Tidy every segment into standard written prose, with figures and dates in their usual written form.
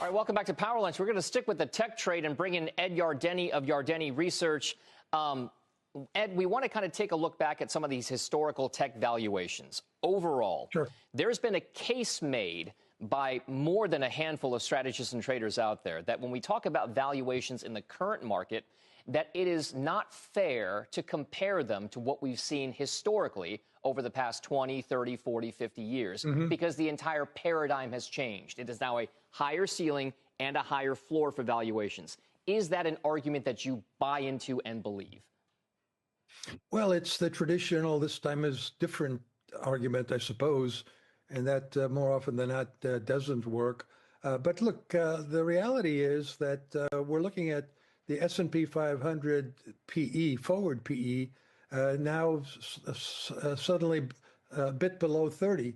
All right, welcome back to Power Lunch. We're going to stick with the tech trade and bring in Ed Yardeni of Yardeni Research. Ed, we want to kind of take a look back at some of these historical tech valuations. Overall, Sure. There's been a case made by more than a handful of strategists and traders out there that when we talk about valuations in the current market, that it is not fair to compare them to what we've seen historically over the past 20, 30, 40, 50 years, because the entire paradigm has changed. It is now a higher ceiling and a higher floor for valuations. Is that an argument that you buy into and believe? Well, it's the traditional, this time is different argument, I suppose, and that more often than not doesn't work. But look, the reality is that we're looking at the S&P 500 PE, forward PE, now suddenly a bit below 30.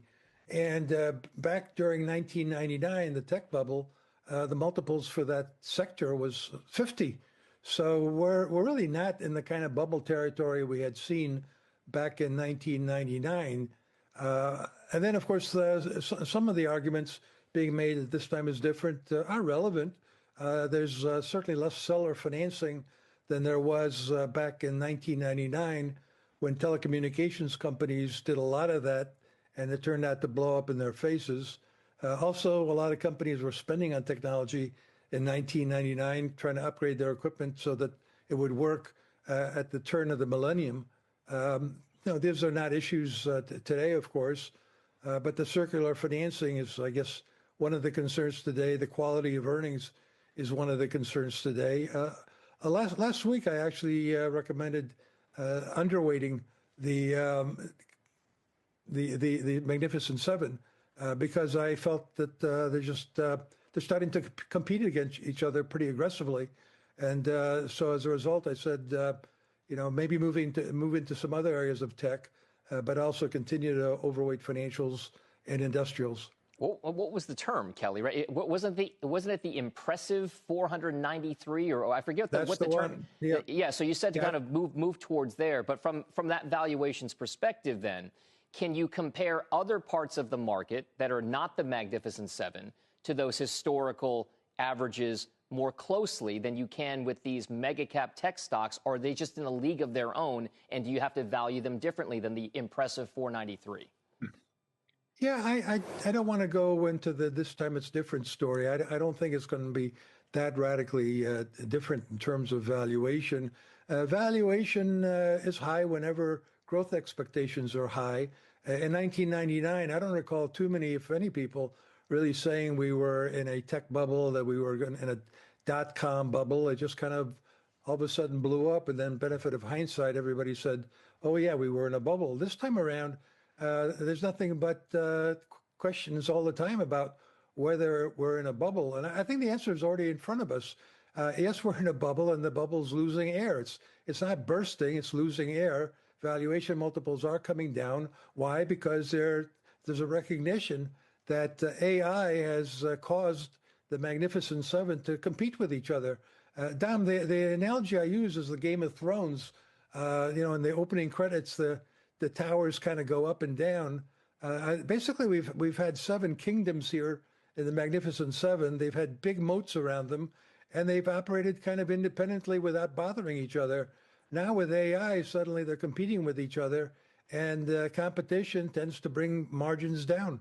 And back during 1999, the tech bubble, the multiples for that sector was 50. So we're really not in the kind of bubble territory we had seen back in 1999. And then, of course, some of the arguments being made that this time is different are relevant. There's certainly less seller financing than there was back in 1999 when telecommunications companies did a lot of that, and it turned out to blow up in their faces. Also, a lot of companies were spending on technology in 1999, trying to upgrade their equipment so that it would work at the turn of the millennium. These are not issues today, of course, but the circular financing is, I guess, one of the concerns today. The quality of earnings is one of the concerns today. Last week, I actually recommended underweighting the Magnificent Seven because I felt that they're starting to compete against each other pretty aggressively, and so as a result, I said, maybe move into some other areas of tech, but also continue to overweight financials and industrials. What was the term, Kelly? Right? Wasn't it the impressive 493, or I forget what the term? Yeah. So you said to kind of move towards there, but from that valuations perspective, then can you compare other parts of the market that are not the Magnificent Seven to those historical averages more closely than you can with these mega cap tech stocks? Or are they just in a league of their own, and do you have to value them differently than the impressive 493? Yeah, I don't want to go into the this time it's different story. I don't think it's going to be that radically different in terms of valuation. Valuation is high whenever growth expectations are high. In 1999, I don't recall too many, if any, people really saying we were in a tech bubble, that we were in a dot-com bubble. It just kind of all of a sudden blew up, and then benefit of hindsight, everybody said, oh yeah, we were in a bubble. This time around, there's nothing but questions all the time about whether we're in a bubble. And I think the answer is already in front of us. Yes, we're in a bubble, and the bubble's losing air. It's not bursting, it's losing air. Valuation multiples are coming down. Why? Because there's a recognition that AI has caused the Magnificent Seven to compete with each other. Dom, the analogy I use is the Game of Thrones. In the opening credits, the towers kind of go up and down. Basically, we've had seven kingdoms here in the Magnificent Seven. They've had big moats around them, and they've operated kind of independently without bothering each other. Now with AI, suddenly they're competing with each other, and competition tends to bring margins down.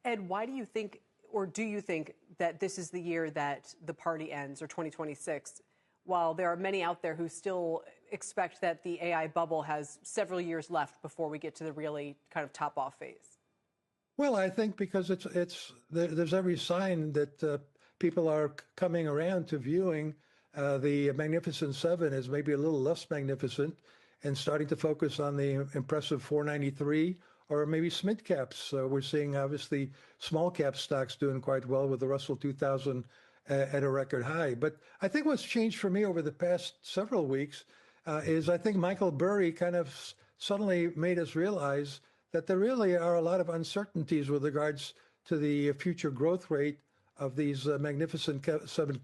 Ed, why do you think, or do you think that this is the year that the party ends, or 2026? While there are many out there who still expect that the AI bubble has several years left before we get to the really kind of top-off phase? Well, I think because there's every sign that people are coming around to viewing the Magnificent Seven as maybe a little less magnificent and starting to focus on the impressive 493 or maybe SMID caps. We're seeing, obviously, small cap stocks doing quite well with the Russell 2000 at a record high. But I think what's changed for me over the past several weeks is I think Michael Burry kind of suddenly made us realize that there really are a lot of uncertainties with regards to the future growth rate of these Magnificent Seven